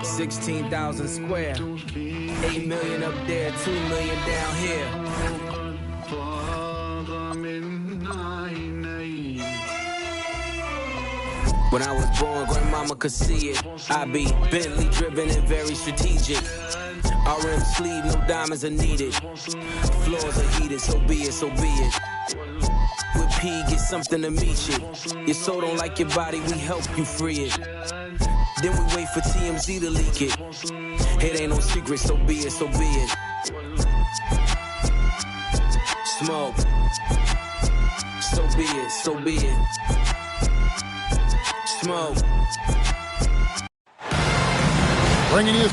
16,000 square, 8 million up there, 2 million down here. When I was born, grandmama could see it. I be Bentley driven and very strategic. RM sleeve, no diamonds are needed. Floors are heated, so be it, so be it. With P, get something to meet you. Your soul don't like your body, we help you free it. Then we wait for TMZ to leak it. It ain't no secret, so be it, so be it. Smoke. So be it, so be it. Smoke. Bringing you.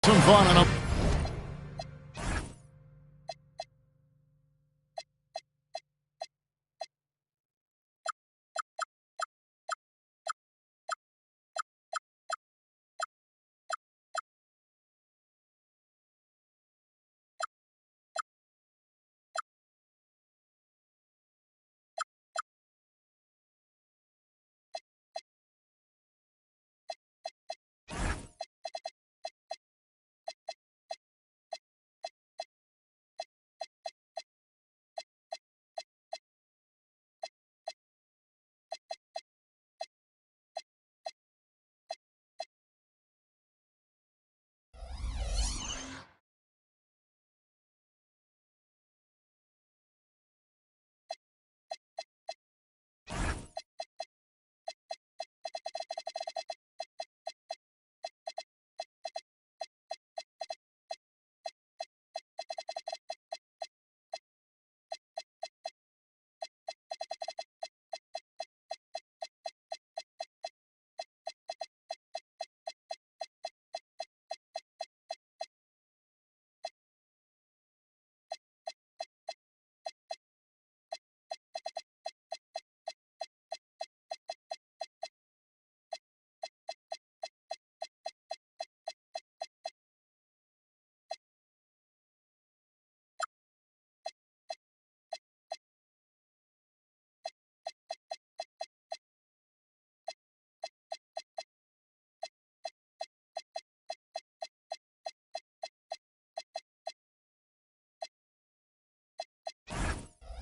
Some fun on a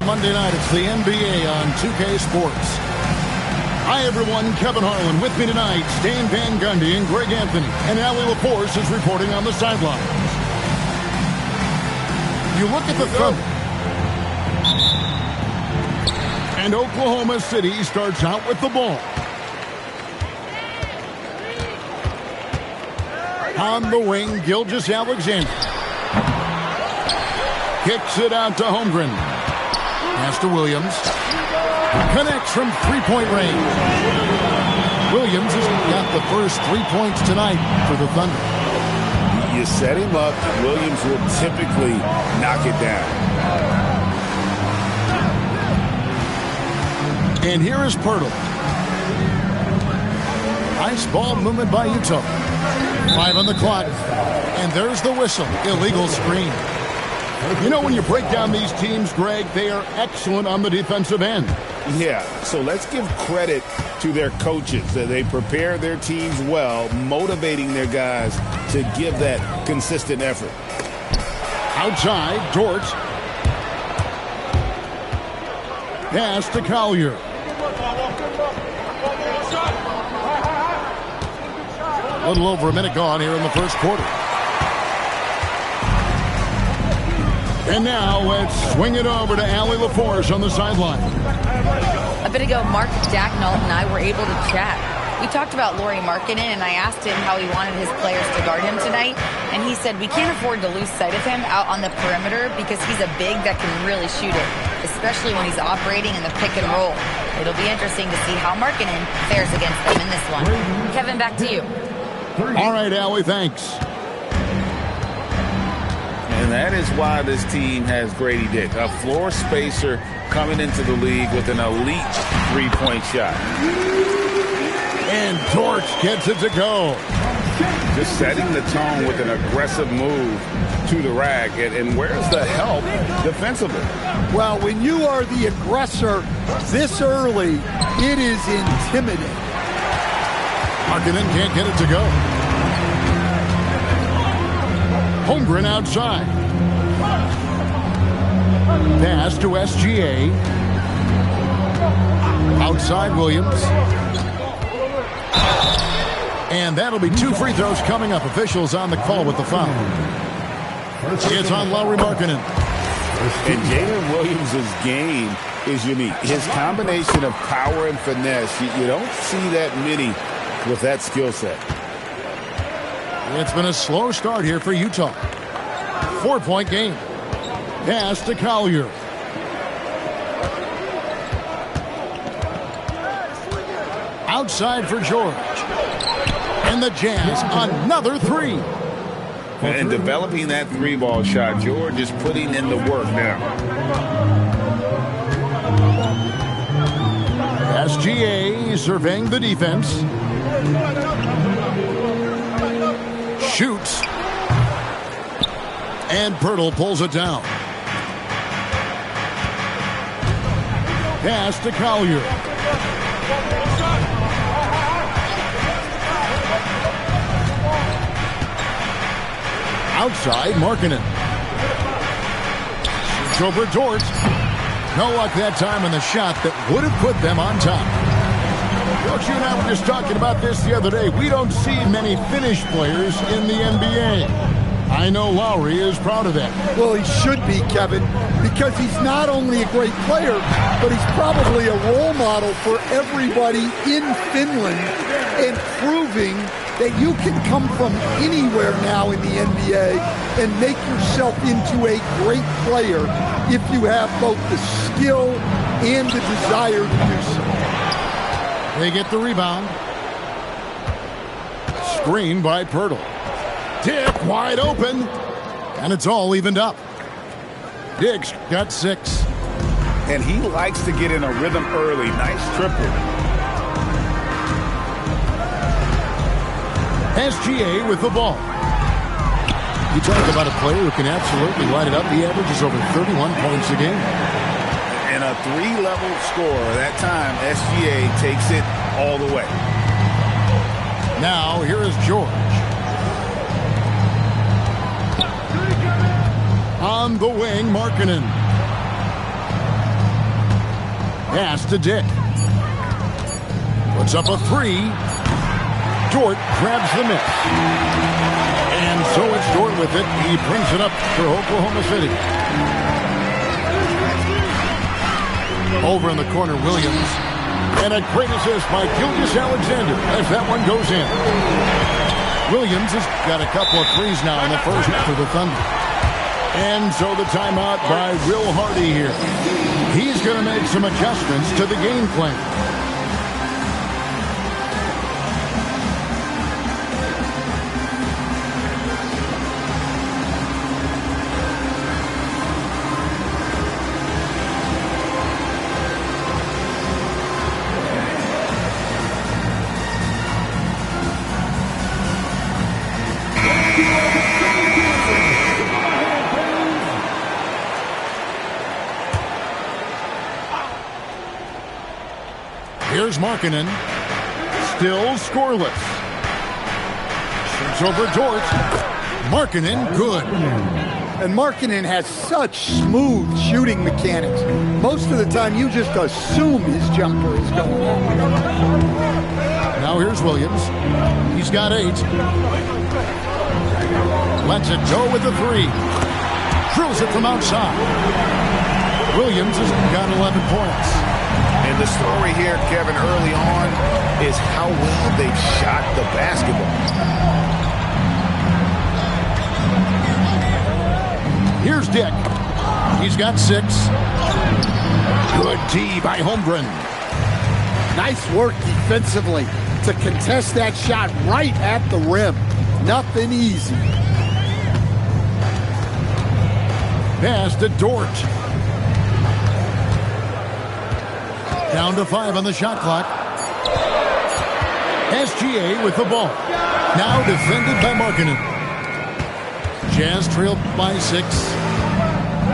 Monday night, it's the NBA on 2K Sports. Hi, everyone. Kevin Harlan with me tonight. Stan Van Gundy and Greg Anthony. And Allie LaForce is reporting on the sidelines. You look at the Thunder. And Oklahoma City starts out with the ball. On the wing, Gilgeous Alexander. Kicks it out to Holmgren. Pass to Williams. Connects from three-point range. Williams has got the first 3 points tonight for the Thunder. You set him up, Williams will typically knock it down. And here is Pirtle. Nice ball movement by Utah. 5 on the clock. And there's the whistle. Illegal screen. You know, when you break down these teams, Greg, they are excellent on the defensive end. Yeah, so let's give credit to their coaches. They prepare their teams well, motivating their guys to give that consistent effort. Outside, Dort. Pass to Collier. A little over a minute gone here in the first quarter. And now let's swing it over to Allie LaForce on the sideline. A bit ago, Mark Dacknault and I were able to chat. We talked about Lauri Markkanen, and I asked him how he wanted his players to guard him tonight. And he said, we can't afford to lose sight of him out on the perimeter because he's a big that can really shoot it, especially when he's operating in the pick and roll. It'll be interesting to see how Markkanen fares against them in this one. Kevin, back to you. All right, Allie, thanks. And that is why this team has Grady Dick, a floor spacer coming into the league with an elite three-point shot. And Torch gets it to go. Just setting the tone with an aggressive move to the rack. And where's the help defensively? Well, when you are the aggressor this early, it is intimidating. Markkanen can't get it to go. Holmgren outside. Pass to SGA. Outside Williams. And that'll be 2 free throws coming up. Officials on the call with the foul. It's on Lauri Markkanen. And Jalen Williams' game is unique. His combination of power and finesse, you don't see that many with that skill set. It's been a slow start here for Utah. 4-point game. Pass to Collier. Outside for George. And the Jazz, another three. And developing that three-ball shot, George is putting in the work now. SGA surveying the defense. Shoots. And Pirtle pulls it down. Pass to Collier. Outside, Markkanen. Shoots over Dort. No luck that time on the shot that would have put them on top. Coach, you and I were just talking about this the other day. We don't see many finished players in the NBA. I know Lauri is proud of that. Well, he should be, Kevin, because he's not only a great player, but he's probably a role model for everybody in Finland and proving that you can come from anywhere now in the NBA and make yourself into a great player if you have both the skill and the desire to do so. They get the rebound. Screen by Pirtle. Dick wide open. And it's all evened up. Dick's got 6. And he likes to get in a rhythm early. Nice triple. SGA with the ball. You talk about a player who can absolutely light it up. He averages over 31 points a game. And a 3-level scorer. That time, SGA takes it all the way. Now, here is George. On the wing, Markkanen. Pass to Dick. Puts up a 3. Dort grabs the miss. And so it's Dort with it. He brings it up for Oklahoma City. Over in the corner, Williams. And a great assist by Gilgeous Alexander as that one goes in. Williams has got a couple of threes now in the first half for the Thunder. And so the timeout by Will Hardy here. He's going to make some adjustments to the game plan. Here's Markkanen. Still scoreless. Shoots over Dort. Markkanen, good. And Markkanen has such smooth shooting mechanics. Most of the time, you just assume his jumper is going on. Now here's Williams. He's got 8. Lets it go with the 3. Drills it from outside. Williams has got 11 points. And the story here, Kevin, early on is how well they've shot the basketball. Here's Dick. He's got 6. Good D by Holmgren. Nice work defensively to contest that shot right at the rim. Nothing easy. Pass to Dort. Down to 5 on the shot clock. SGA with the ball. Now defended by Markkanen. Jazz trailed by 6.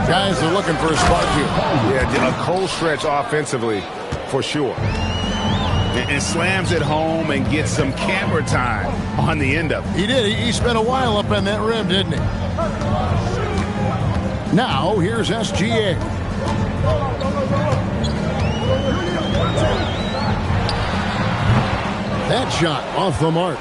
Guys are looking for a spark here. Yeah, a cold stretch offensively for sure. And slams it home and gets some camera time on the end of it. He did. He spent a while up on that rim, didn't he? Now here's SGA. That shot off the mark.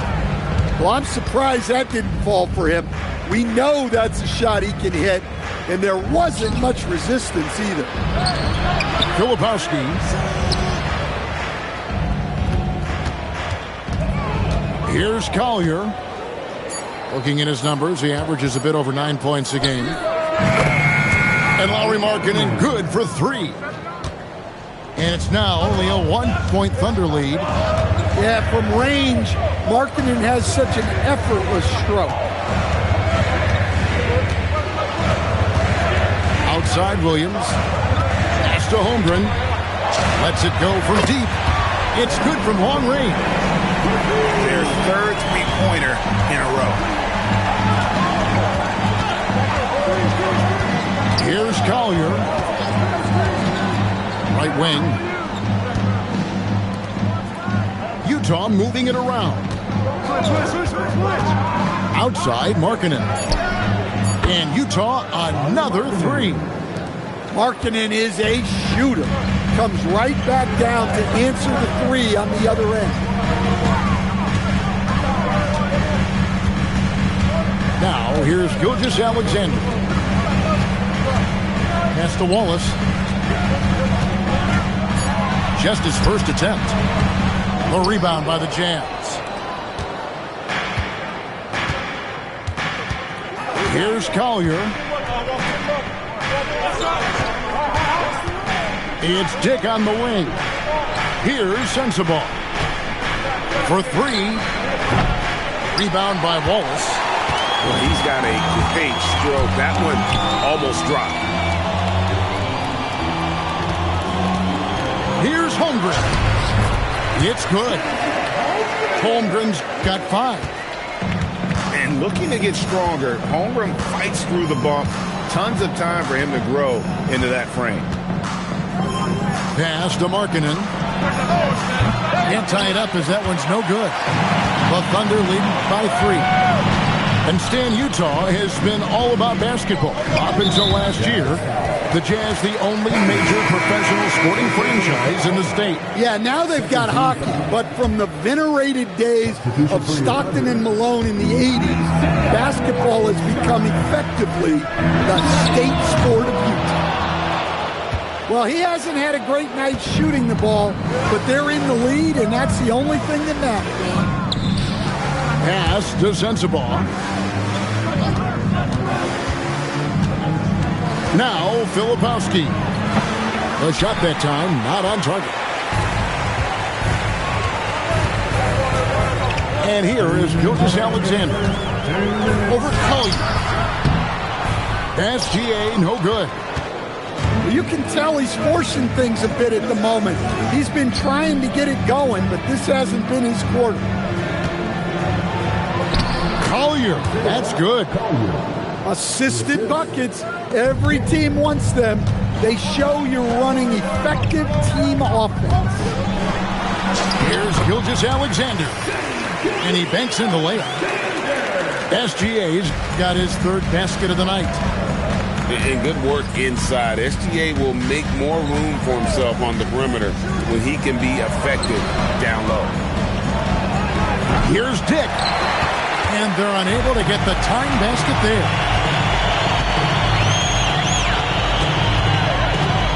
Well, I'm surprised that didn't fall for him. We know that's a shot he can hit, and there wasn't much resistance either. Filipowski. Here's Collier. Looking at his numbers, he averages a bit over 9 points a game. And Lauri Markkanen good for 3. And it's now only a 1-point Thunder lead. Yeah, from range, Markkanen has such an effortless stroke. Outside Williams. Pass to Holmgren. Lets it go from deep. It's good from long range. Their third three-pointer in a row. Here's Collier. Right wing. Utah moving it around. Outside, Markkanen. And Utah, another 3. Markkanen is a shooter. Comes right back down to answer the 3 on the other end. Now, here's Gilgeous-Alexander. Pass to Wallace. Just his first attempt. The rebound by the Jazz. Here's Collier. It's Dick on the wing. Here's Sensabaugh. For 3. Rebound by Wallace. Well, he's got a great stroke. That one almost dropped. Here's Holmgren. It's good. Holmgren's got 5. And looking to get stronger, Holmgren fights through the bump. Tons of time for him to grow into that frame. Pass to Markkanen. Can't tie it up as that one's no good. The Thunder leading by 3. And Stan, Utah has been all about basketball. Up until last year, the Jazz the only major professional sporting franchise in the state. Yeah, now they've got hockey, but from the venerated days of Stockton and Malone in the 80s, basketball has become effectively the state sport of Utah. Well, he hasn't had a great night shooting the ball, but they're in the lead, and that's the only thing that matters. Pass to Sensabaugh. Now Filipowski. The shot that time not on target. And here is Gilgeous-Alexander. Over Collier. SGA, no good. You can tell he's forcing things a bit at the moment. He's been trying to get it going, but this hasn't been his quarter. Collier, that's good. Assisted buckets. Every team wants them. They show you're running effective team offense. Here's Gilgeous-Alexander. And he banks in the layup. SGA's got his third basket of the night. And good work inside. SGA will make more room for himself on the perimeter when he can be effective down low. Here's Dick. And they're unable to get the tying basket there.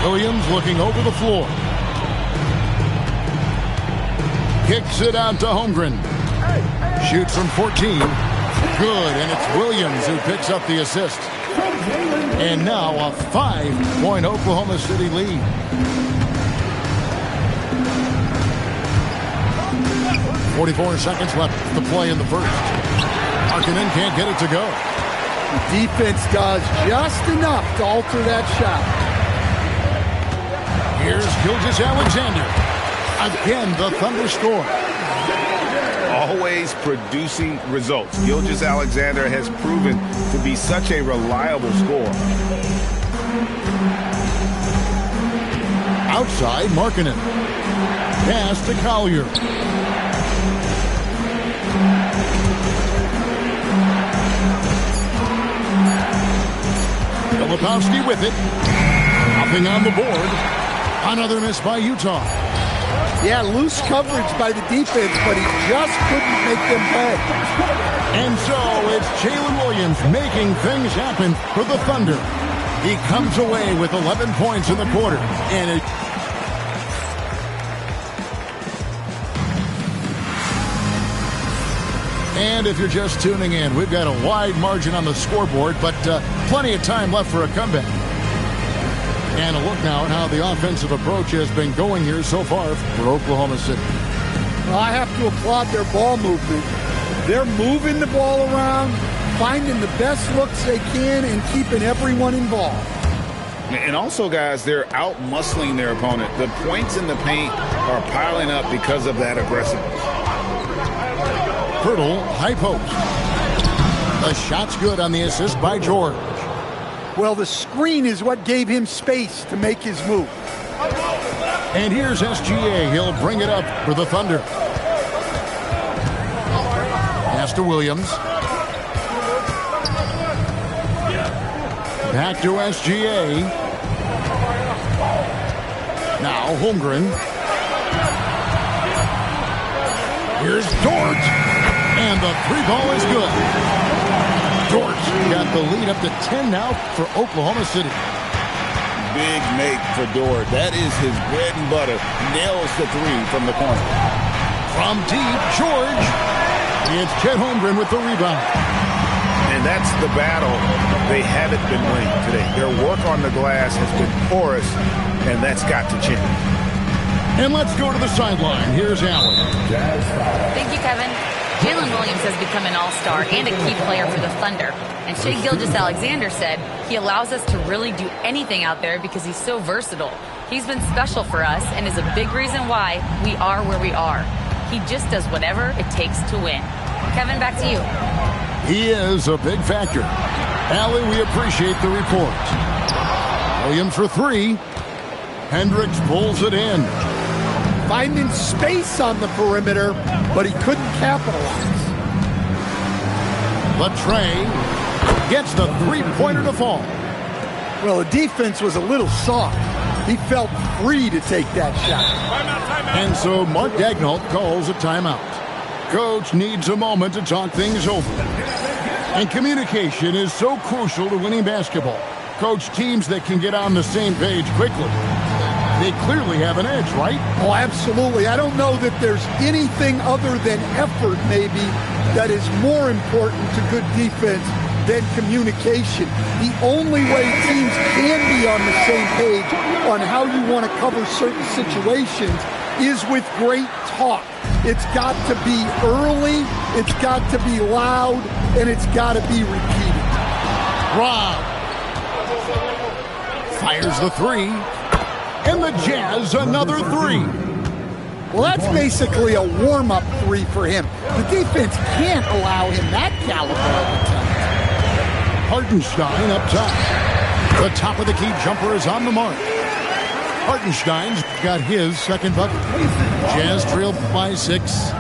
Williams looking over the floor. Kicks it out to Holmgren. Shoots from 14. Good, and it's Williams who picks up the assist. And now a 5-point Oklahoma City lead. .44 seconds left to play in the first. Markkanen can't get it to go. The defense does just enough to alter that shot. Here's Gilgeous-Alexander. Again, the Thunder score. Always producing results. Gilgeous-Alexander has proven to be such a reliable scorer. Outside, Markkanen. Pass to Collier. Filipowski with it. Nothing on the board. Another miss by Utah. Yeah, loose coverage by the defense, but he just couldn't make them pay. And so it's Jalen Williams making things happen for the Thunder. He comes away with 11 points in the quarter. And if you're just tuning in, we've got a wide margin on the scoreboard, but plenty of time left for a comeback. And a look now at how the offensive approach has been going here so far for Oklahoma City. Well, I have to applaud their ball movement. They're moving the ball around, finding the best looks they can, and keeping everyone involved. And also, guys, they're out-muscling their opponent. The points in the paint are piling up because of that aggressiveness. Pirtle, high post. The shot's good on the assist by George. Well, the screen is what gave him space to make his move. And here's SGA. He'll bring it up for the Thunder. Pass to Williams. Back to SGA. Now Holmgren. Here's Dort. And the three ball is good. Dort got the lead up to 10 now for Oklahoma City. Big make for Dort. That is his bread and butter. Nails the three from the corner. From deep, George. It's Chet Holmgren with the rebound. And that's the battle they haven't been winning today. Their work on the glass has been porous, and that's got to change. And let's go to the sideline. Here's Allen. Thank you, Kevin. Jalen Williams has become an all-star and a key player for the Thunder. And Shai Gilgeous-Alexander said he allows us to really do anything out there because he's so versatile. He's been special for us and is a big reason why we are where we are. He just does whatever it takes to win. Kevin, back to you. He is a big factor. Allie, we appreciate the report. Williams for three. Hendricks pulls it in. Finding space on the perimeter, but he couldn't capitalize. Latrey gets the three-pointer to fall. Well, the defense was a little soft. He felt free to take that shot. And so Mark Daigneault calls a timeout. Coach needs a moment to talk things over. And communication is so crucial to winning basketball. Coach, teams that can get on the same page quickly they clearly have an edge, right? Oh, absolutely. I don't know that there's anything other than effort, maybe, that is more important to good defense than communication. The only way teams can be on the same page on how you want to cover certain situations is with great talk. It's got to be early, it's got to be loud, and it's got to be repeated. Rob fires the three, and the Jazz another three. Well, that's basically a warm-up three for him. The defense can't allow him that caliber of attempt. Hartenstein up top. The top of the key jumper is on the mark. Hartenstein's got his second bucket. Jazz trail by 6.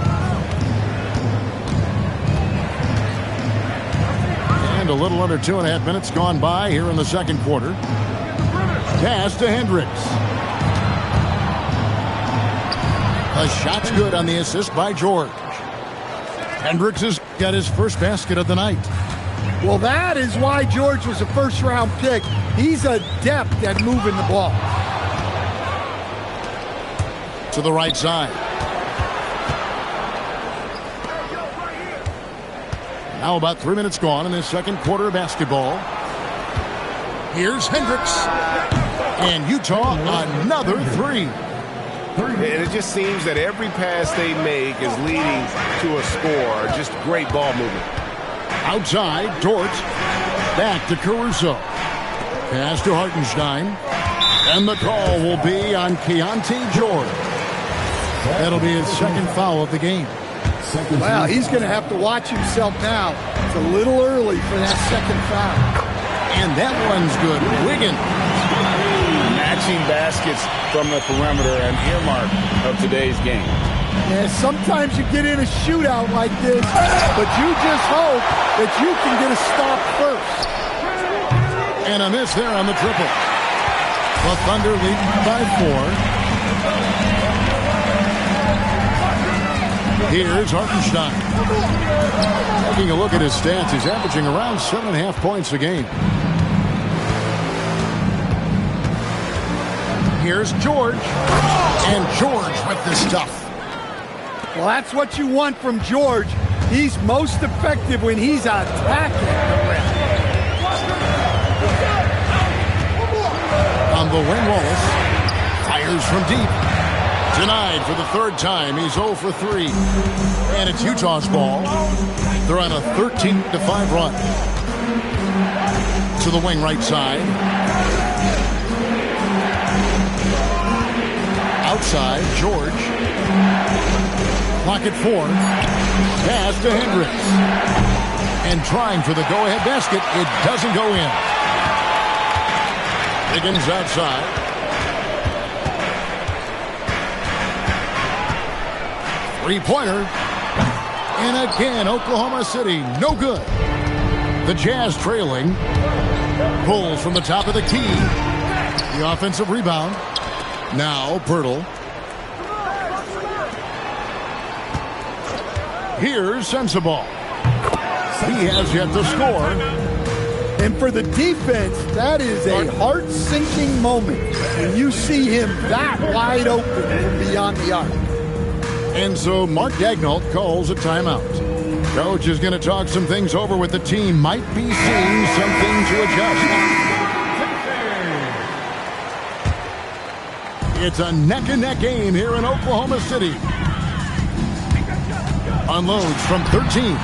And a little under 2.5 minutes gone by here in the second quarter. Pass to Hendricks. A shot's good on the assist by George. Hendricks has got his first basket of the night. Well, that is why George was a first-round pick. He's adept at moving the ball. To the right side. Now about 3 minutes gone in this second quarter of basketball. Here's Hendricks. And Utah, another three. And it just seems that every pass they make is leading to a score. Just great ball movement. Outside, Dort. Back to Caruso. Pass to Hartenstein. And the call will be on Keontae George. That'll be his second foul of the game. Wow, he's going to have to watch himself now. It's a little early for that second foul. And that one's good. Wiggins. Matching baskets from the perimeter, an earmark of today's game. Yeah, sometimes you get in a shootout like this, but you just hope that you can get a stop first. And a miss there on the triple. The Thunder lead by 4. Here's Hartenstein. Taking a look at his stats, he's averaging around 7.5 points a game. Here's George. And George with the stuff. Well, that's what you want from George. He's most effective when he's attacking the rim. On the wing, Wallace fires from deep. Denied for the third time. He's 0 for 3. And it's Utah's ball. They're on a 13-5 run. To the wing right side. Outside, George. Clock at 4. Pass to Hendricks. And trying for the go-ahead basket. It doesn't go in. Wiggins outside. Three-pointer. And again, Oklahoma City, no good. The Jazz trailing. Pulls from the top of the key. The offensive rebound. Now, Pirtle. Here's Sensabaugh. He has yet to score. And for the defense, that is a heart-sinking moment when you see him that wide open from beyond the arc. And so Mark Daigneault calls a timeout. Coach is going to talk some things over with the team. Might be seeing something to adjust. It's a neck-and-neck game here in Oklahoma City. Unloads from 13.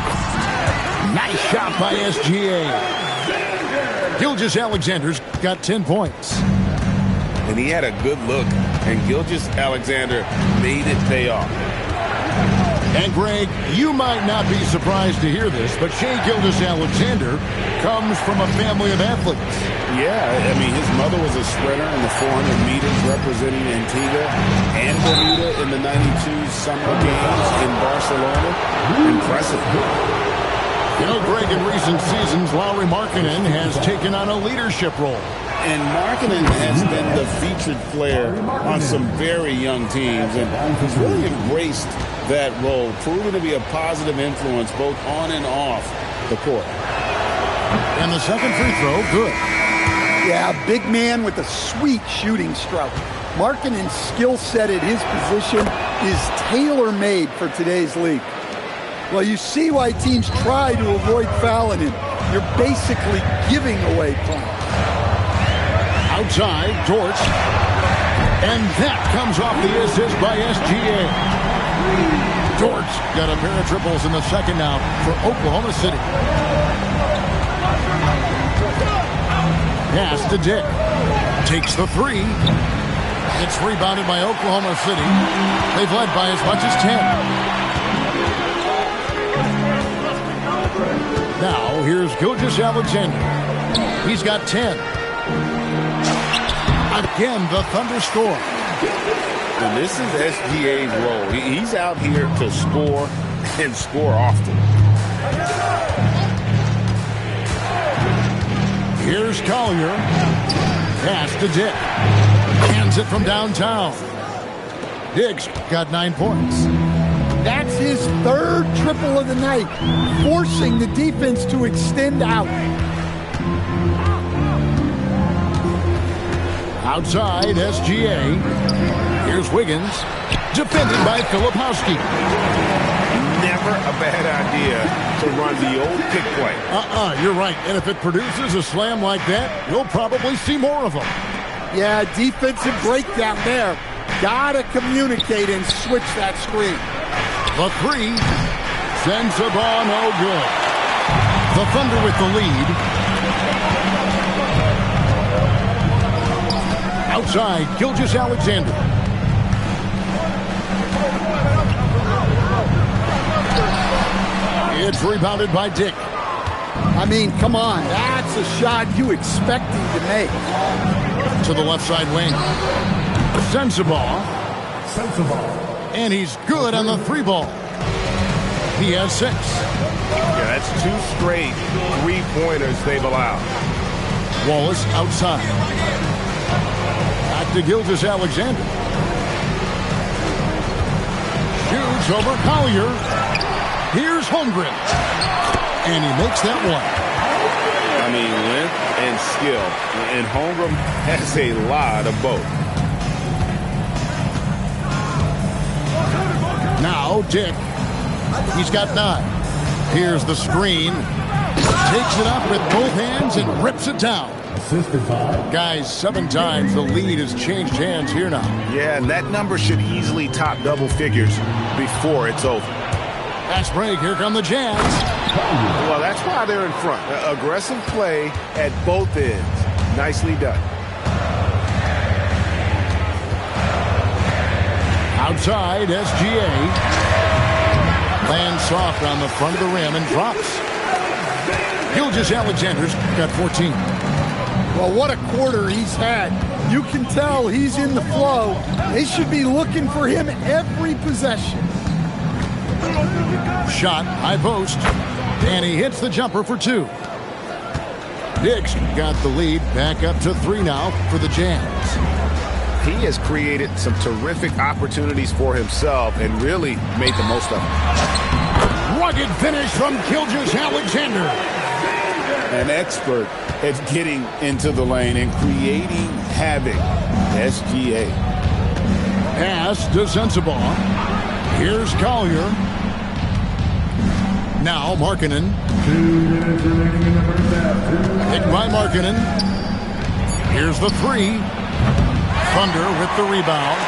Nice shot by SGA. Gilgeous-Alexander's got 10 points. And he had a good look, and Gilgeous-Alexander made it pay off. And Greg, you might not be surprised to hear this, but Shai Gilgeous-Alexander comes from a family of athletes. Yeah, I mean, his mother was a sprinter in the 400 meters representing Antigua and Bermuda in the 92 Summer Games in Barcelona. Impressive. You know, Greg, in recent seasons, Lauri Markkanen has taken on a leadership role. And Markkanen has been the featured player on some very young teams, and he's really embraced that role, proving to be a positive influence both on and off the court. And the second free throw, good. Yeah, big man with a sweet shooting stroke. Markkanen's skill set at his position is tailor-made for today's league. Well, you see why teams try to avoid fouling him. You're basically giving away points. Outside, Dort. And that comes off the assist by SGA. Dort's got a pair of triples in the second now for Oklahoma City. Pass to Dick. Takes the three. It's rebounded by Oklahoma City. They've led by as much as 10. Now, here's Gilgeous-Alexander. He's got 10. Again, the Thunder score. And this is SGA's role. He's out here to score and score often. Here's Collier. Pass to Dick. Hands it from downtown. Dick's got 9 points. That's his third triple of the night, forcing the defense to extend out. Outside, SGA. Here's Wiggins. Defended by Filipowski. Never a bad idea to run the old pick play. You're right. And if it produces a slam like that, you'll probably see more of them. Yeah, defensive breakdown there. Gotta communicate and switch that screen. The three. Sends the ball no good. The Thunder with the lead. Outside, Gilgeous-Alexander. It's rebounded by Dick. I mean, come on. That's a shot you expect him to make. To the left side wing. Sensabaugh. And he's good on the three ball. He has 6. Yeah, that's 2 straight three-pointers they've allowed. Wallace outside. Back to Gilgeous-Alexander. Shoots over Collier. Here's Holmgren. And he makes that one. I mean, length and skill. And Holmgren has a lot of both. Now Dick. He's got 9. Here's the screen. Takes it up with both hands and rips it down. Guys, 7 times the lead has changed hands here now. Yeah, and that number should easily top double figures before it's over. Fast break. Here come the Jazz. Well, that's why they're in front. Aggressive play at both ends. Nicely done. Outside, SGA. Lands soft on the front of the rim and drops. Gilgeous-Alexander's got 14. Well, what a quarter he's had. You can tell he's in the flow. They should be looking for him every possession. Shot, high post. And he hits the jumper for 2. Dick's got the lead back up to 3 now for the Jazz. He has created some terrific opportunities for himself and really made the most of them. Rugged finish from Gilgeous-Alexander. An expert at getting into the lane and creating havoc. SGA. Pass to Sensabaugh. Here's Collier. Now Markkanen. Picked by Markkanen. Here's the 3. Thunder with the rebound.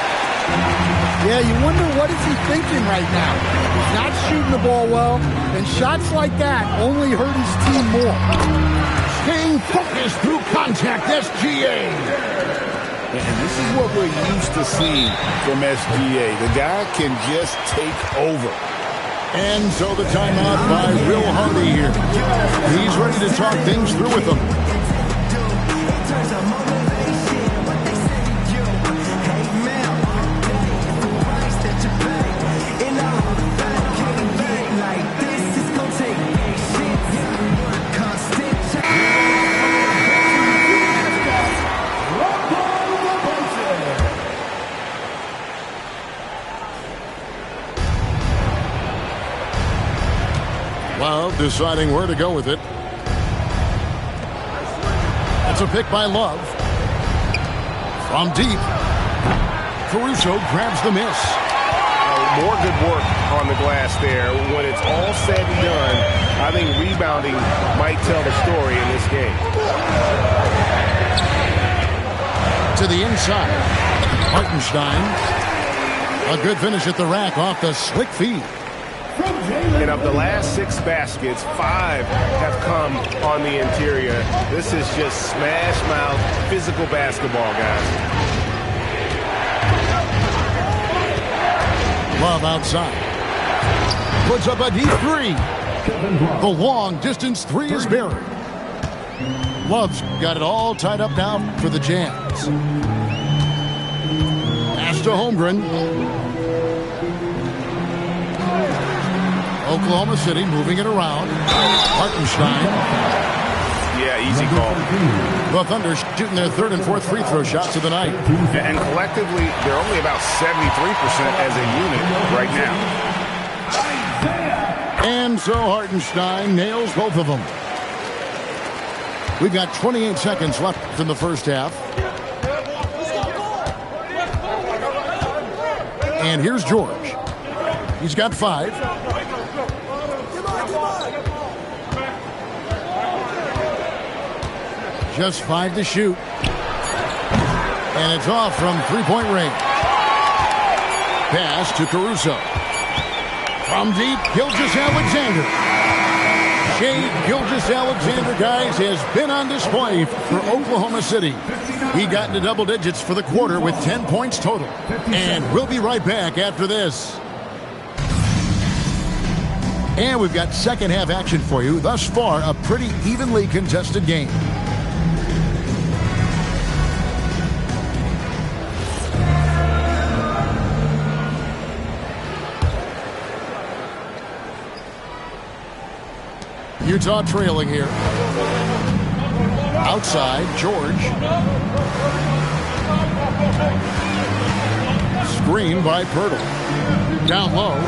Yeah, you wonder what is he thinking right now. He's not shooting the ball well, and shots like that only hurt his team more. Staying focused through contact, SGA. And this is what we're used to seeing from SGA. The guy can just take over. And so the timeout by Will Hardy here. He's ready to talk things through with them. Love deciding where to go with it. It's a pick by Love. From deep. Caruso grabs the miss. More good work on the glass there. When it's all said and done, I think rebounding might tell the story in this game. To the inside. Hartenstein. A good finish at the rack off the slick feed. And of the last 6 baskets, 5 have come on the interior. This is just smash mouth, physical basketball, guys. Love outside. Puts up a deep 3. The long distance 3 is buried. Love's got it all tied up now for the Jazz. Pass to Holmgren. Oklahoma City moving it around. Hartenstein. Yeah, easy call. The Thunder shooting their 3rd and 4th free throw shots of the night. And collectively, they're only about 73% as a unit right now. And so Hartenstein nails both of them. We've got 28 seconds left in the first half. And here's George. He's got 5. Just 5 to shoot. And it's off from three-point range. Pass to Caruso. From deep, Gilgeous-Alexander. Shea Gilgeous-Alexander, guys, has been on display for Oklahoma City. He got into double digits for the quarter with 10 points total. And we'll be right back after this. And we've got second half action for you. Thus far, a pretty evenly contested game. Utah trailing here. Outside, George. Screen by Pirtle. Down low.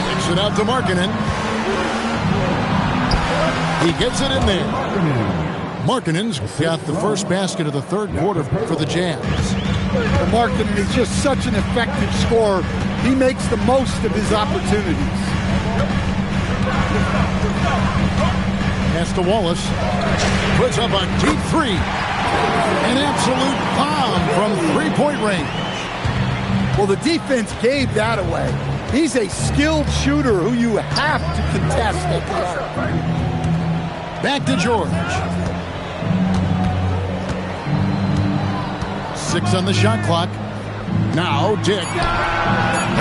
Kicks it out to Markkanen. He gets it in there. Markkanen's got the first basket of the 3rd quarter for the Jazz. Markkanen is just such an effective scorer. He makes the most of his opportunities. Pass to Wallace. Puts up a deep 3. An absolute bomb from three-point range. Well, the defense gave that away. He's a skilled shooter who you have to contest at the arc. Back to George. 6 on the shot clock. Now Dick.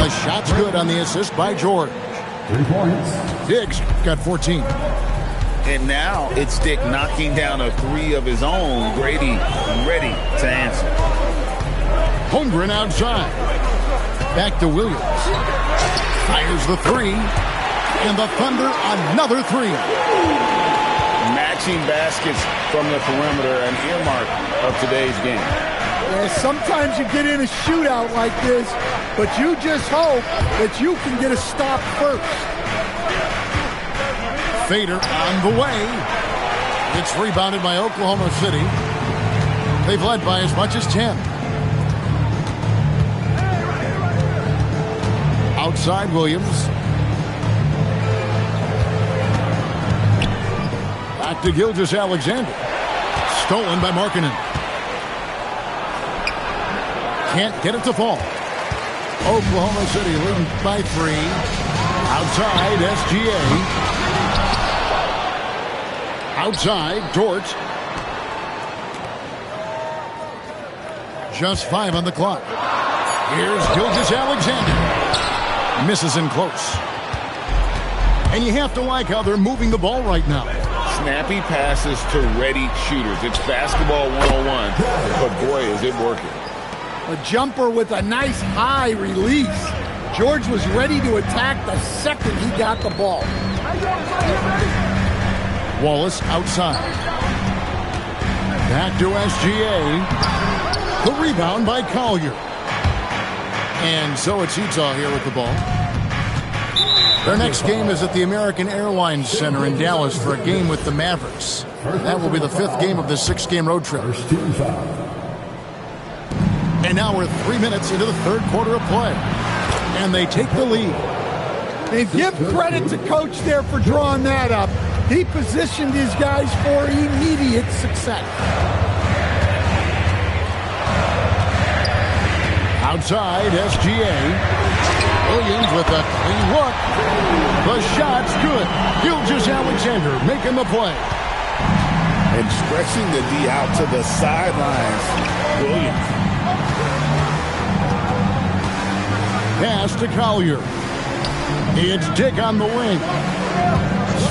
The shot's good on the assist by George. 3 points. Dick's got 14. And now it's Dick knocking down a 3 of his own. Grady ready to answer. Holmgren outside. Back to Williams. Fires the 3. And the Thunder another 3. Matching baskets from the perimeter, an earmark of today's game. Yeah, sometimes you get in a shootout like this, but you just hope that you can get a stop first. Fader on the way. It's rebounded by Oklahoma City. They've led by as much as 10. Outside Williams. Back to Gilgeous-Alexander. Stolen by Markkanen. Can't get it to fall. Oklahoma City leading by 3. Outside SGA. Outside, Dort. Just 5 on the clock. Here's Gilgeous-Alexander. Misses in close. And you have to like how they're moving the ball right now. Snappy passes to ready shooters. It's basketball 101, but boy, is it working. A jumper with a nice high release. George was ready to attack the second he got the ball. Wallace outside. Back to SGA. The rebound by Collier. And so it's Utah here with the ball. Their next game is at the American Airlines Center in Dallas for a game with the Mavericks. That will be the 5th game of the 6-game road trip. And now we're 3 minutes into the third quarter of play. And they take the lead. And give credit to Coach there for drawing that up. He positioned his guys for immediate success. Outside, SGA. Williams with a clean look. The shot's good. Gilgeous-Alexander making the play. And stretching the D out to the sidelines. Williams. Pass to Collier. It's Dick on the wing.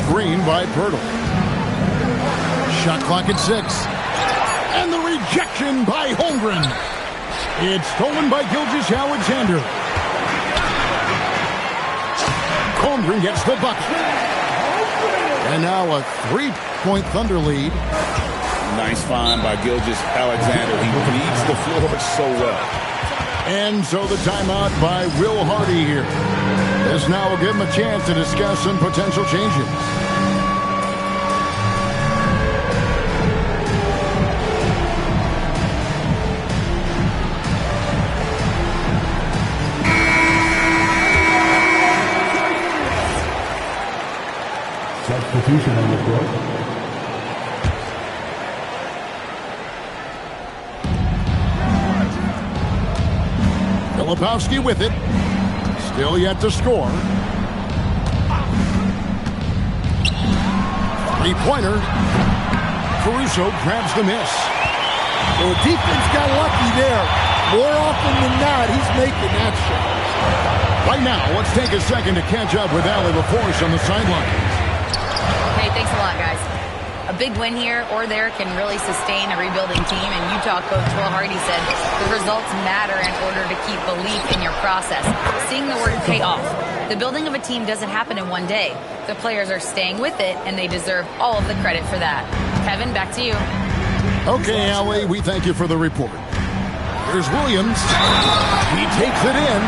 Screen by Pirtle. Shot clock at 6. And the rejection by Holmgren. It's stolen by Gilgeous-Alexander. Holmgren gets the bucket. And now a 3-point Thunder lead. Nice find by Gilgeous-Alexander. He reads the floor so well. And so the timeout by Will Hardy here. This now will give him a chance to discuss some potential changes. Substitution on the court. Filipowski with it. Still yet to score. Three-pointer. Caruso grabs the miss. Well, the defense got lucky there. More often than not, he's making that shot. Right now, let's take a second to catch up with Allie LaForce on the sideline. Hey, thanks a lot, guys. A big win here or there can really sustain a rebuilding team, and Utah coach Will Hardy said the results matter in order to keep belief in your process. Seeing the word pay off. The building of a team doesn't happen in one day. The players are staying with it, and they deserve all of the credit for that. Kevin, back to you. Okay, Allie, we thank you for the report. Here's Williams. He takes it in.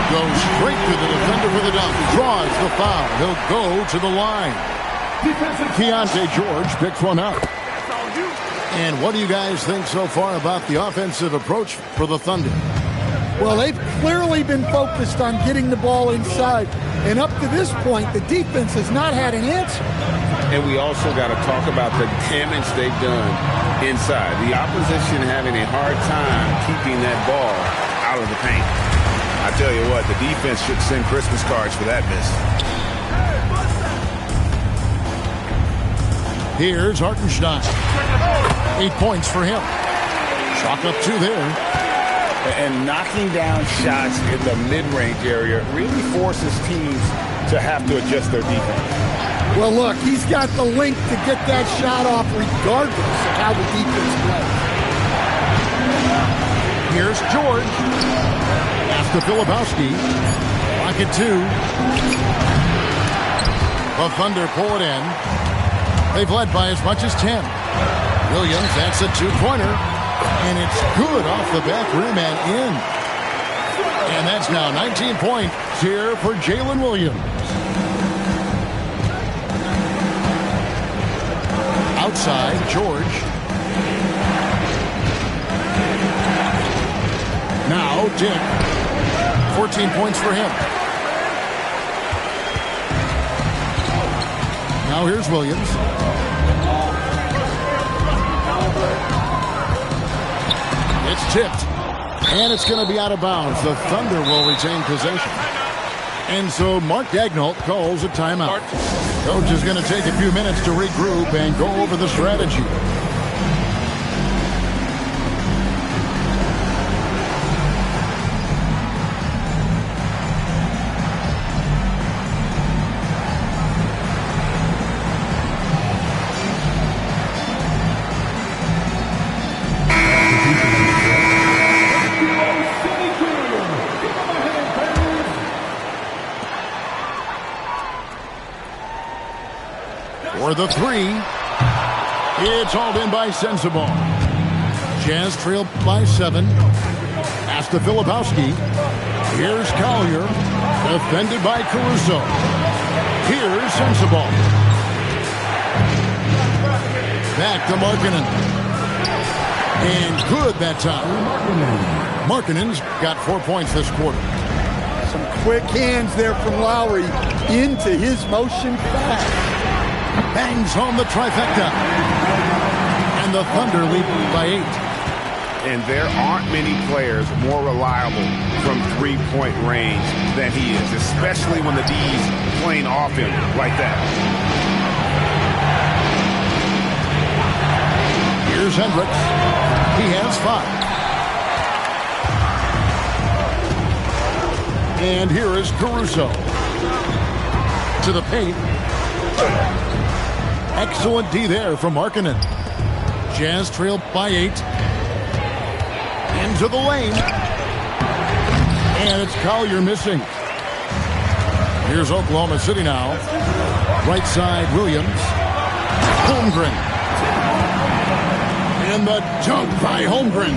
Goes straight to the defender for the dunk. Draws the foul. He'll go to the line. Keontae George picks one up. And what do you guys think so far about the offensive approach for the Thunder? Well, they've clearly been focused on getting the ball inside. And up to this point, the defense has not had an answer. And we also got to talk about the damage they've done inside. The opposition having a hard time keeping that ball out of the paint. I tell you what, the defense should send Christmas cards for that miss. Here's Hartenstein. 8 points for him. Chalk up 2 there. And knocking down shots in the mid-range area really forces teams to have to adjust their defense. Well, look, he's got the length to get that shot off regardless of how the defense plays. Here's George. Pass to Filipowski. Pocket 2. The Thunder pull it in. They've led by as much as 10. Williams, that's a 2-pointer. And it's good off the back rim and in. And that's now 19 points here for Jalen Williams. Outside, George. Now, Dick. 14 points for him. Now here's Williams. It's tipped. And it's going to be out of bounds. The Thunder will retain possession. And so Mark Daigneault calls a timeout. Coach is going to take a few minutes to regroup and go over the strategy. For the 3, it's hauled in by Sensabaugh. Jazz trail by 7. Pass to Filipowski. Here's Collier, defended by Caruso. Here's Sensabaugh. Back to Markkanen. And good that time. Markkanen's got 4 points this quarter. Some quick hands there from Lowry into his motion fast. Bangs home the trifecta. And the Thunder lead by 8. And there aren't many players more reliable from three-point range than he is, especially when the D's playing off him like that. Here's Hendricks. He has 5. And here is Caruso. To the paint. Excellent D there from Markkanen. Jazz trail by 8. Into the lane. And it's Collier missing. Here's Oklahoma City now. Right side, Williams. Holmgren. And the dunk by Holmgren.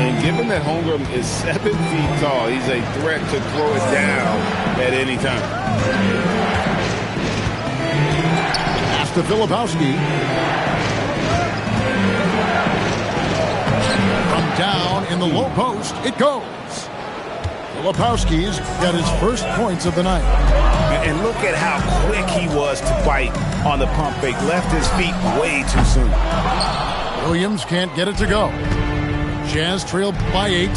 And given that Holmgren is 7 feet tall, he's a threat to throw it down at any time. Pass to Filipowski. From down in the low post, it goes. Filipowski's got his first points of the night. And look at how quick he was to bite on the pump fake. Left his feet way too soon. Williams can't get it to go. Jazz trail by 8.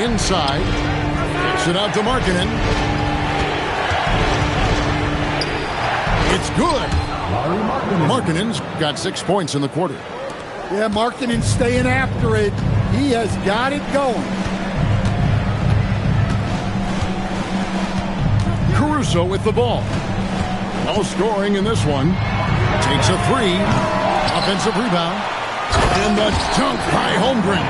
Inside. Kicks it out to Markkanen. It's good. Markkanen's got 6 points in the quarter. Yeah, Markkanen staying after it. He has got it going. Caruso with the ball. No scoring in this one. Takes a 3. Offensive rebound. And the dunk by Holmgren.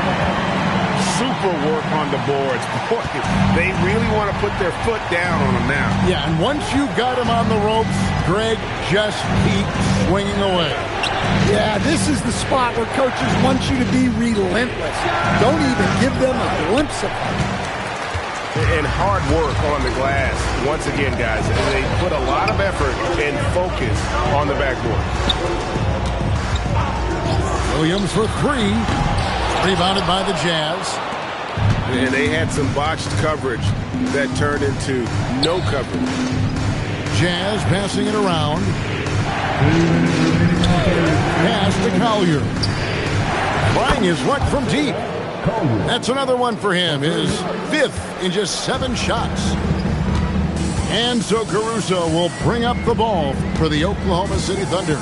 Super work on the boards. Boy, they really want to put their foot down on him now. Yeah, and once you've got him on the ropes, Greg, just keep swinging away. Yeah, this is the spot where coaches want you to be relentless. Don't even give them a glimpse of it. And hard work on the glass. Once again, guys, they put a lot of effort and focus on the backboard. Williams for 3. Rebounded by the Jazz. And they had some botched coverage that turned into no coverage. Jazz passing it around. Pass to Collier. Trying his luck from deep. That's another one for him. His 5th in just 7 shots. And so Caruso will bring up the ball for the Oklahoma City Thunder.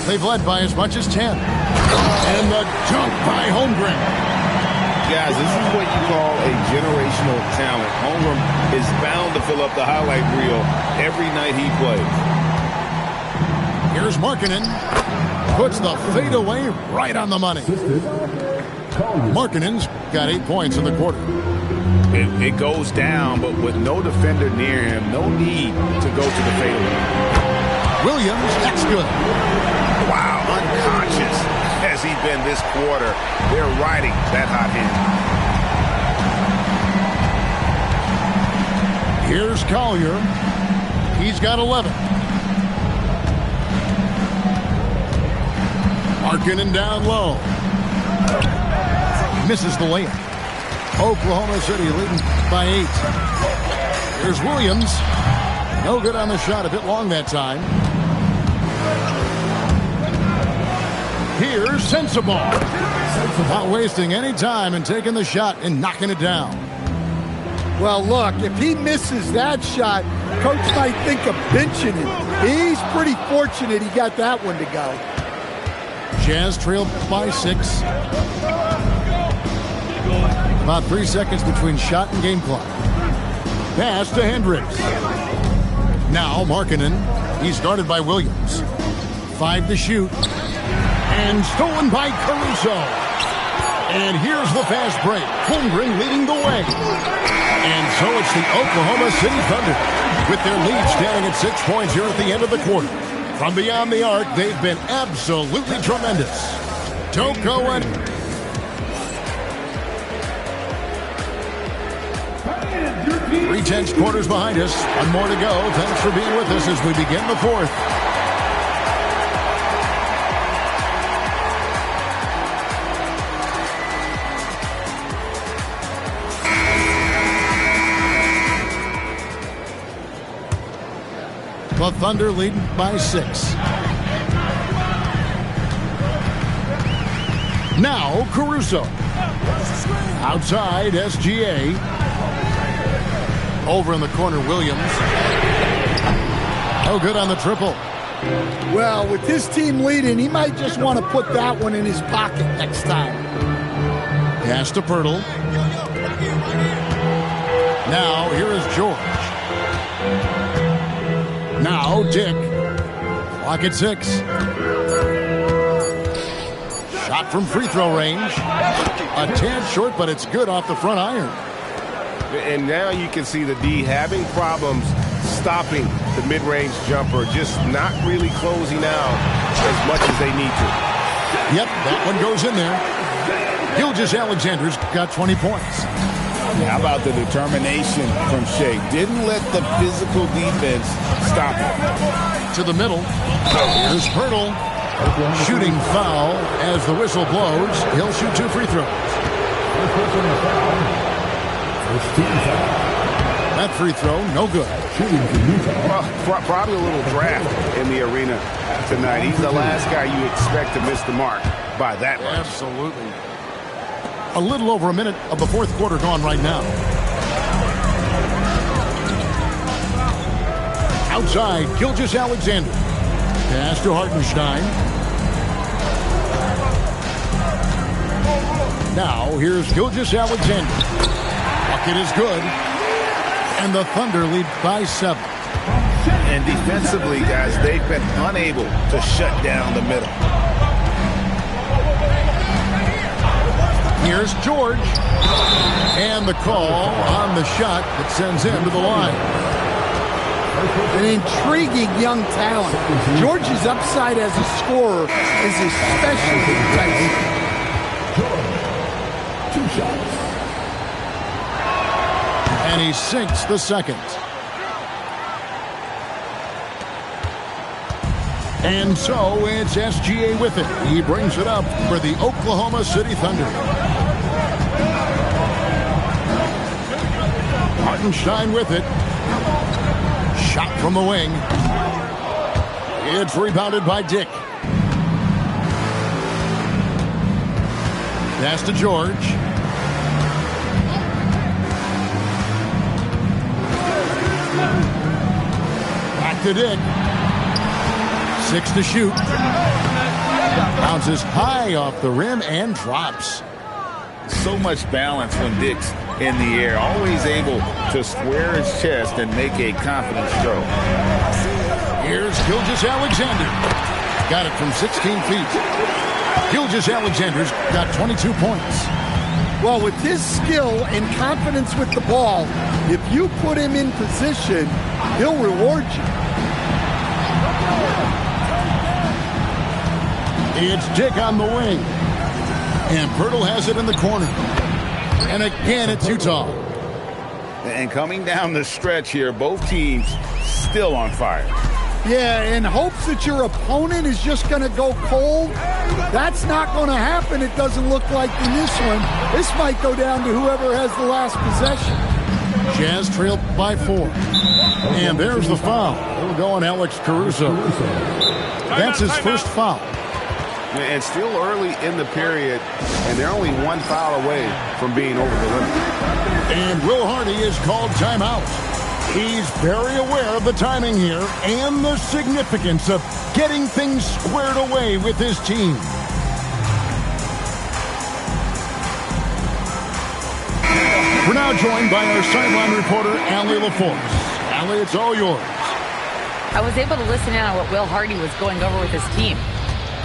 They've led by as much as 10. And the dunk by Holmgren. Guys, this is what you call a generational talent. Holmgren is bound to fill up the highlight reel every night he plays. Here's Markkanen. Puts the fadeaway right on the money. Markkanen's got 8 points in the quarter. It goes down, but with no defender near him, no need to go to the fadeaway. Williams, that's good. Wow, unconscious has he been this quarter. They're riding that hot hand. Here's Collier. He's got 11. Markkanen down low. Misses the layup. Oklahoma City leading by 8. Here's Williams. No good on the shot. A bit long that time. Here's Sensabaugh. Not wasting any time and taking the shot and knocking it down. Well, look, if he misses that shot, coach might think of benching him. He's pretty fortunate he got that one to go. Jazz trailed by 6. About 3 seconds between shot and game clock. Pass to Hendricks. Now Markkanen. He's guarded by Williams. 5 to shoot. And stolen by Caruso. And here's the fast break. Holmgren leading the way. And so it's the Oklahoma City Thunder with their lead standing at 6 points here at the end of the quarter. From beyond the arc, they've been absolutely tremendous. Toko and 3/10 quarters behind us. One more to go. Thanks for being with us as we begin the 4th. Thunder leading by 6. Now Caruso. Outside SGA. Over in the corner, Williams. No good on the triple. Well, with this team leading, he might just want to put that one in his pocket next time. Pass to Pirtle. Now, here is George. Now, Dick. Clock at 6. Shot from free throw range. A tad short, but it's good off the front iron. And now you can see the D having problems stopping the mid-range jumper, just not really closing out as much as they need to. Yep, that one goes in there. Gilgeous-Alexander's got 20 points. How about the determination from Shea? Didn't let the physical defense stop him. To the middle. Here's Pirtle. Shooting foul as the whistle blows. He'll shoot 2 free throws. That free throw, no good. Well, probably a little draft in the arena tonight. He's the last guy you expect to miss the mark by that much. Absolutely. A little over a minute of the fourth quarter gone right now. Outside, Gilgeous-Alexander. Pass to Hartenstein. Now, here's Gilgeous-Alexander. Bucket is good. And the Thunder lead by 7. And defensively, guys, they've been unable to shut down the middle. Here's George. And the call on the shot that sends him to the line. An intriguing young talent. George's upside as a scorer is especially enticing. 2 shots. And he sinks the second. And so it's SGA with it. He brings it up for the Oklahoma City Thunder. Hartenstein with it. Shot from the wing. It's rebounded by Dick. Pass to George. Back to Dick. 6 to shoot. Bounces high off the rim and drops. So much balance when Dick's in the air. Always able to square his chest and make a confident stroke. Here's Gilgeous-Alexander. Got it from 16 feet. Gilgeous-Alexander's got 22 points. Well, with his skill and confidence with the ball, if you put him in position, he'll reward you. It's Dick on the wing. And Pirtle has it in the corner. And again, it's Utah. And coming down the stretch here, both teams still on fire. Yeah, in hopes that your opponent is just going to go cold. That's not going to happen, it doesn't look like in this one. This might go down to whoever has the last possession. Jazz trailed by 4. And there's the foul. It'll go on Alex Caruso. That's his first foul. And still early in the period, and they're only 1 foul away from being over the limit. And Will Hardy is called timeout. He's very aware of the timing here and the significance of getting things squared away with his team. We're now joined by our sideline reporter, Allie LaForce. Allie, it's all yours. I was able to listen in on what Will Hardy was going over with his team.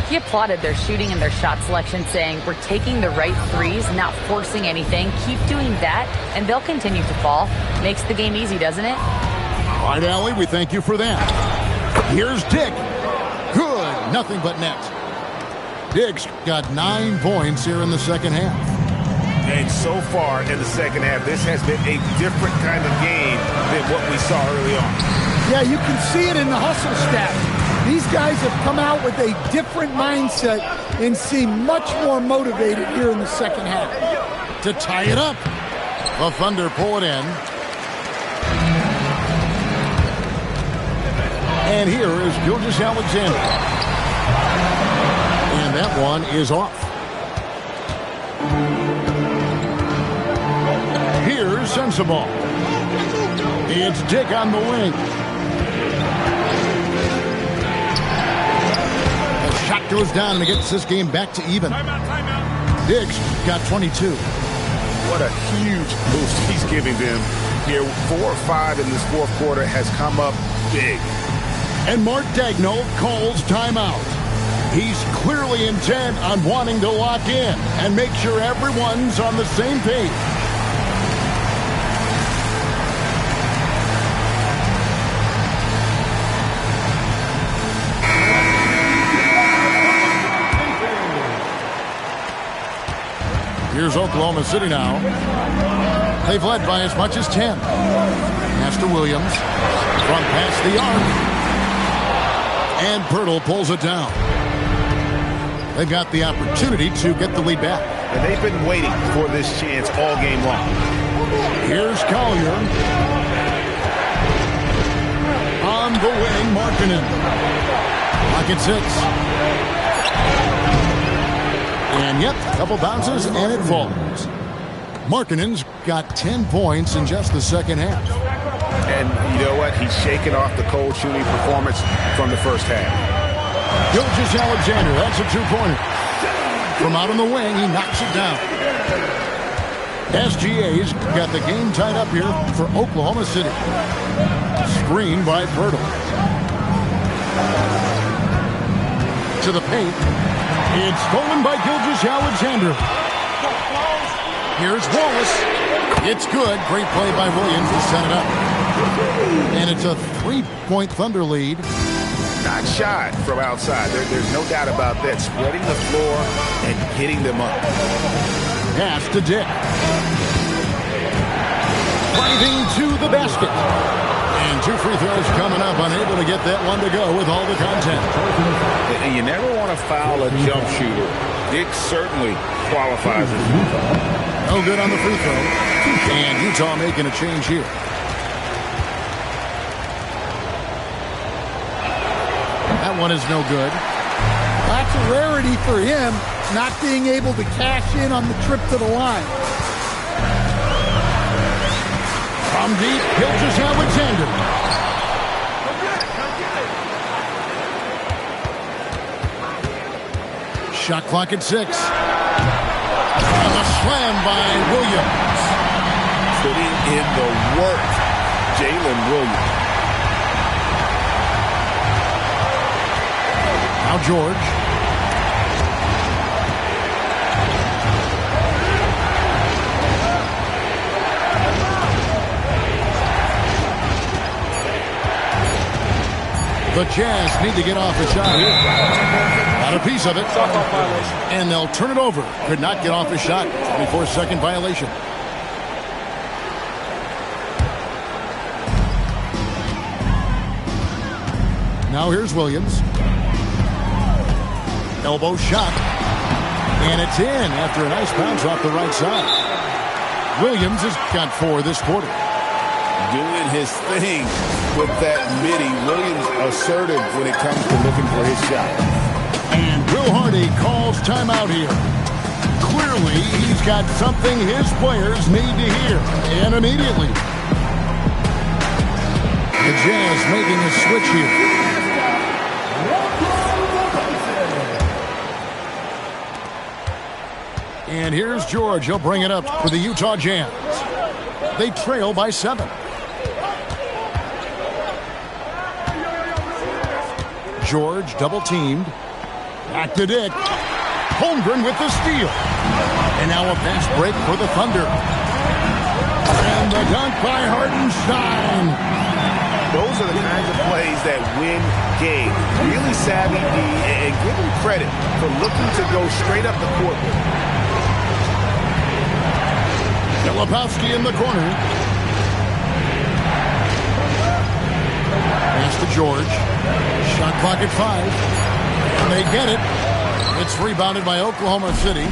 He applauded their shooting and their shot selection, saying, "We're taking the right threes, not forcing anything. Keep doing that, and they'll continue to fall." Makes the game easy, doesn't it? All right, Allie, we thank you for that. Here's Dick. Good. Nothing but net. Dick's got 9 points here in the second half. And so far in the second half, this has been a different kind of game than what we saw early on. Yeah, you can see it in the hustle stats. These guys have come out with a different mindset and seem much more motivated here in the second half. To tie it up. The Thunder pull it in. And here is Gilgeous-Alexander. And that one is off. Here's Sensabaugh. It's Dick on the wing. The shot goes down and it gets this game back to even. Dick's got 22. What a huge boost he's giving them here. 4 or 5 in this fourth quarter has come up big. And Mark Daigneault calls timeout. He's clearly intent on wanting to lock in and make sure everyone's on the same page. Here's Oklahoma City now. They've led by as much as 10. Pass to Williams. From past the arc. And Pirtle pulls it down. They've got the opportunity to get the lead back. And they've been waiting for this chance all game long. Here's Collier. On the wing, Markkanen. Pocket 6. And yep, a couple bounces and it falls. Markkanen's got 10 points in just the second half. And you know what? He's shaken off the cold shooting performance from the first half. Gilgeous-Alexander, that's a 2-pointer. From out on the wing, he knocks it down. SGA's got the game tied up here for Oklahoma City. Screen by Pirtle. To the paint. It's stolen by Gilgeous-Alexander. Here's Wallace. It's good. Great play by Williams to set it up. And it's a 3-point Thunder lead. Not shy from outside. There's no doubt about that. Spreading the floor and hitting them up. Pass to Dick. Driving to the basket. And 2 free throws coming up. Unable to get that one to go with all the content. And you never want to foul a jump shooter. Dick certainly qualifies as no good on the free throw. And Utah making a change here. That one is no good. That's a rarity for him, not being able to cash in on the trip to the line. From deep, Gilgeous-Alexander. Shot clock at 6. And a slam by Williams. putting in the work. Jalen Williams. Now George. The Jazz need to get off a shot here. Got a piece of it. And they'll turn it over. Could not get off a shot. 24-second violation. Now here's Williams. Elbow shot. And it's in after a nice bounce off the right side. Williams has got 4 this quarter. Doing his thing with that midi. Williams assertive when it comes to looking for his shot. And Will Hardy calls timeout here. Clearly, he's got something his players need to hear, and immediately. The Jazz making a switch here. And here's George. He'll bring it up for the Utah Jazz. They trail by 7. George double-teamed. Back to Dick. Holmgren with the steal. And now a fast break for the Thunder. And the dunk by Hartenstein. Those are the kinds of plays that win games. Really savvy D, and give him credit for looking to go straight up the court. Filipowski in the corner. Pass to George. Shot clock at 5. And they get it. It's rebounded by Oklahoma City.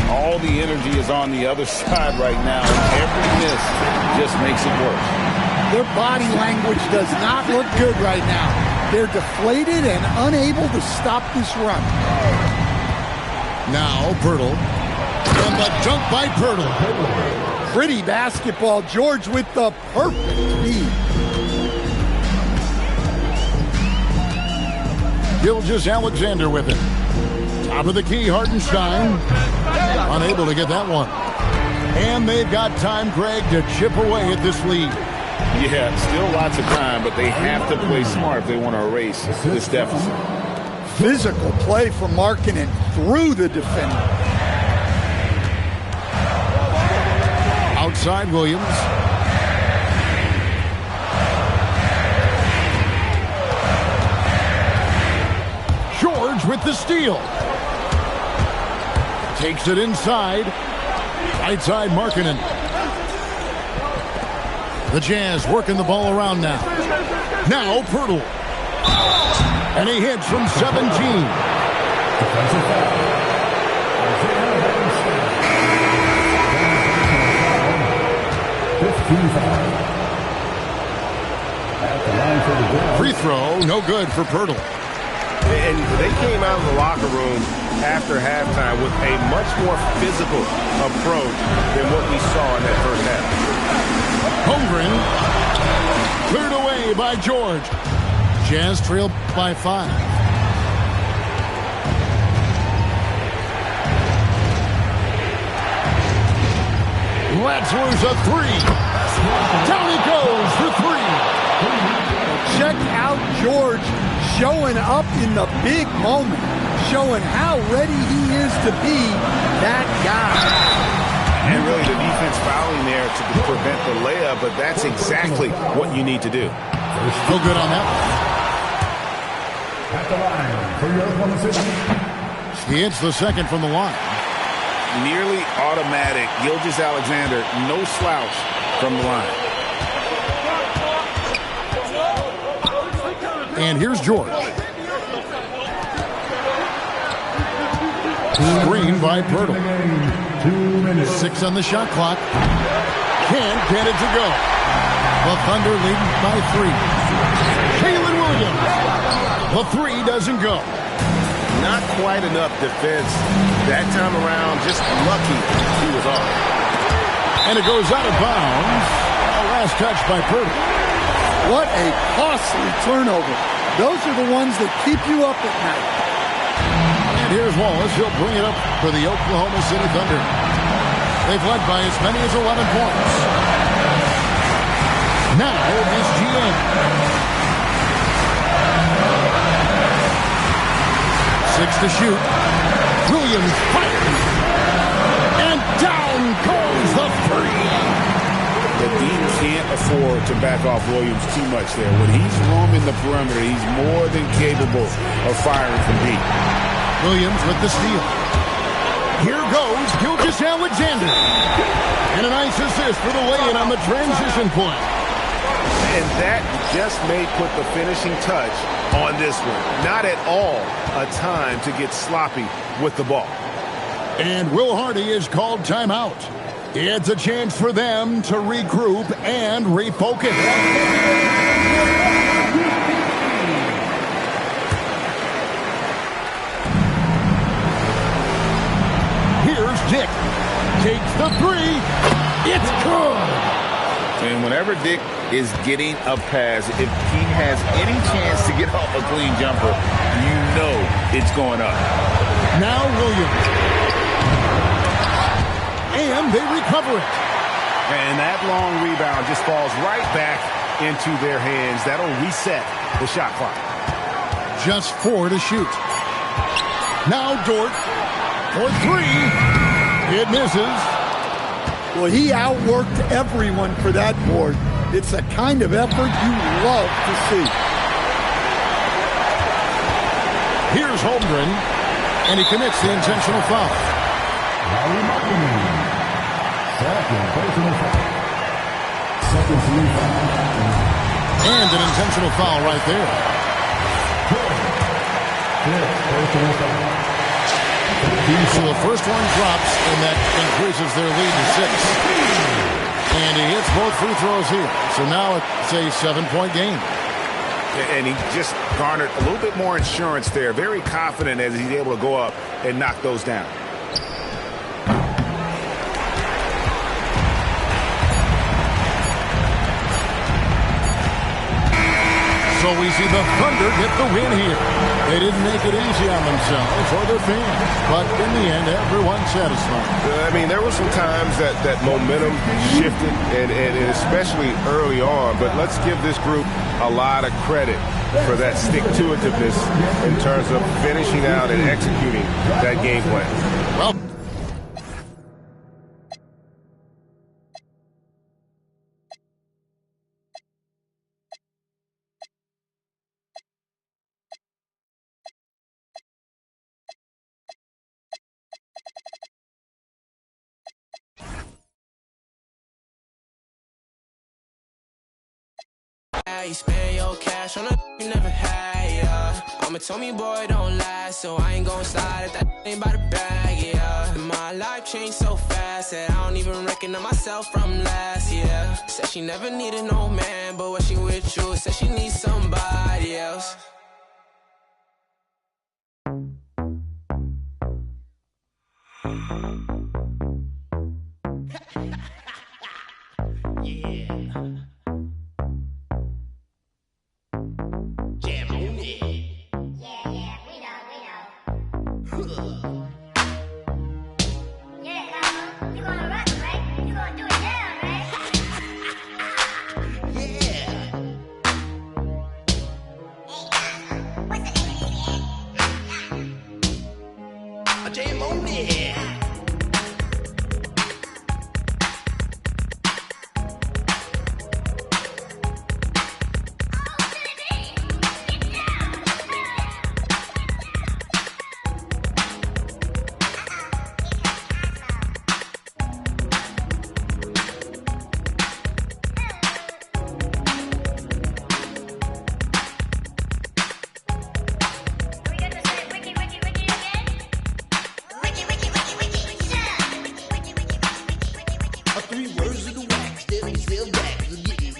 All the energy is on the other side right now. Every miss just makes it worse. Their body language does not look good right now. They're deflated and unable to stop this run. Now Pirtle. And the dunk by Pirtle. Pretty basketball. George with the perfect feed. Gilgeous-Alexander with it. Top of the key, Hartenstein. Unable to get that one. And they've got time, Greg, to chip away at this lead. Yeah, still lots of time, but they have to play smart if they want to erase this deficit. Physical play from Markkanen through the defender. Outside Williams. George with the steal. Takes it inside. Right side Markkanen. The Jazz working the ball around now. Now Pirtle. And he hits from 17. Free throw, no good for Pirtle. And they came out of the locker room after halftime with a much more physical approach than what we saw in that first half. Holmgren cleared away by George. Jazz trail by 5. Let's lose a 3. Down he goes for 3. Check out George showing up in the big moment, showing how ready he is to be that guy. And really the defense fouling there to prevent the layup, but that's exactly what you need to do. No good on that one. He hits the second from the line. Nearly automatic. Gilgeous-Alexander, no slouch from the line. And here's George. Screen by Pirtle. 6 on the shot clock. Can't get it to go. The Thunder leading by 3. Jalen Williams. The 3 doesn't go. Not quite enough defense that time around. Just lucky he was off. And it goes out of bounds. A last touch by Pirtle. What a costly turnover. Those are the ones that keep you up at night. And here's Wallace. He'll bring it up for the Oklahoma City Thunder. They've led by as many as 11 points. Now SGA. 6 to shoot. Williams fires. And down goes the 3. The deep can't afford to back off Williams too much there. When he's roaming the perimeter, he's more than capable of firing from deep. Williams with the steal. Here goes Gilgeous-Alexander. And a nice assist for the lay-in on the transition point. And that just may put the finishing touch on this one. Not at all a time to get sloppy with the ball. And Will Hardy is called timeout. It's a chance for them to regroup and refocus. Here's Dick. Takes the 3. It's good. And whenever Dick is getting a pass, if he has any chance to get off a clean jumper, you know it's going up. Now Williams. And they recover it. And that long rebound just falls right back into their hands. That'll reset the shot clock. Just 4 to shoot. Now Dort for 3. It misses. Well, he outworked everyone for that board. It's a kind of effort you love to see. Here's Holmgren, and he commits the intentional foul. And an intentional foul right there. So the first one drops, and that increases their lead to 6. And he hits both free throws here. So now it's a 7-point game. And he just garnered a little bit more insurance there. Very confident as he's able to go up and knock those down. So we see the Thunder get the win here. They didn't make it easy on themselves or their fans, but in the end, everyone's satisfied. I mean, there were some times that momentum shifted, and especially early on, but let's give this group a lot of credit for that stick-to-itiveness in terms of finishing out and executing that game plan. Well, You spend your cash on a you never had, yeah. I'm a Tommy boy, don't lie, so I ain't gon' slide if that ain't by the bag, yeah. My life changed so fast that I don't even recognize myself from last year. Said she never needed no man, but when she with you, said she needs somebody else.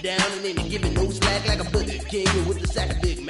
Down and then giving no slack like a Burger King with the sack of big